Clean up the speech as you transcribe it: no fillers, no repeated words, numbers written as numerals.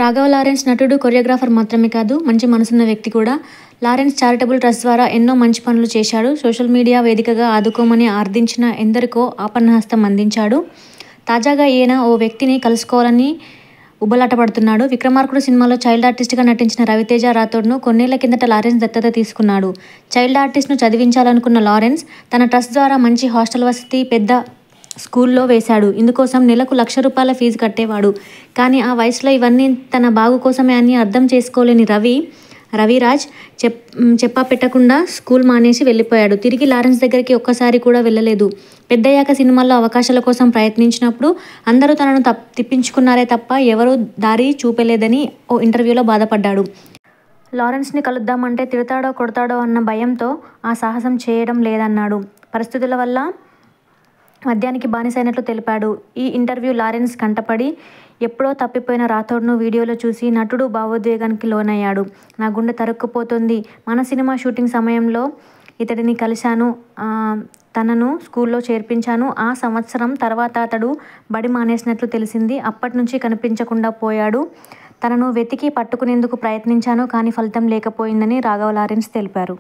Raghava Lawrence నటుడు, choreographer మాత్రమే కాదు, మంచి మనసున్న వ్యక్తి కూడా. లారెన్స్ చారిటబుల్ ట్రస్ట్ ద్వారా ఎన్నో మంచి పనులు చేశాడు. సోషల్ మీడియా వేదికగా ఆదుకోమని అర్థించిన ఎందరికో ఆపన్నహస్తం అందించాడు. తాజాగా ఈయన ఓ వ్యక్తిని కలుసుకోవాలని ఉబలాటపడుతున్నాడు. విక్రమార్కుడు సినిమాలో చైల్డ్ ఆర్టిస్ట్గా నటించిన రవితేజ రాథోడ్ను కొన్నేళ్ల కిందట లారెన్స్ దత్తత తీసుకున్నాడు. చైల్డ్ ఆర్టిస్ట్ను చదివించాలనుకున్న లారెన్స్ తన ట్రస్ట్ ద్వారా మంచి హాస్టల్ వసతి, పెద్ద స్కూల్లో వేశాడు. ఇందుకోసం నెలకు ₹1,00,000 ఫీజు కట్టేవాడు. కానీ ఆ వయసులో ఇవన్నీ తన బాగు కోసమే అని అర్థం చేసుకోలేని రవిరాజ్ చెప్పా పెట్టకుండా స్కూల్ మానేసి వెళ్ళిపోయాడు. తిరిగి లారెన్స్ దగ్గరికి ఒక్కసారి కూడా వెళ్ళలేదు. పెద్దయ్యాక సినిమాల్లో అవకాశాల కోసం ప్రయత్నించినప్పుడు అందరూ తనను తిప్పించుకున్నారే తప్ప ఎవరూ దారి చూపలేదని ఓ ఇంటర్వ్యూలో బాధపడ్డాడు. లారెన్స్ని కలుద్దామంటే తిడతాడో కొడతాడో అన్న భయంతో ఆ సాహసం చేయడం లేదన్నాడు. పరిస్థితుల వల్ల మద్యానికి బానిసైనట్లు తెలిపాడు. ఈ ఇంటర్వ్యూ లారెన్స్ కంటపడి ఎప్పుడో తప్పిపోయిన రాథోడ్ను వీడియోలో చూసి నటుడు భావోద్వేగానికి లోనయ్యాడు. నా గుండె తరుక్కుపోతుంది. మన సినిమా షూటింగ్ సమయంలో ఇతడిని కలిశాను. తనను స్కూల్లో చేర్పించాను. ఆ సంవత్సరం తర్వాత అతడు బడి మానేసినట్లు తెలిసింది. అప్పటి నుంచి కనిపించకుండా పోయాడు. తనను వెతికి పట్టుకునేందుకు ప్రయత్నించాను. కానీ ఫలితం లేకపోయిందని రాఘవ లారెన్స్ తెలిపారు.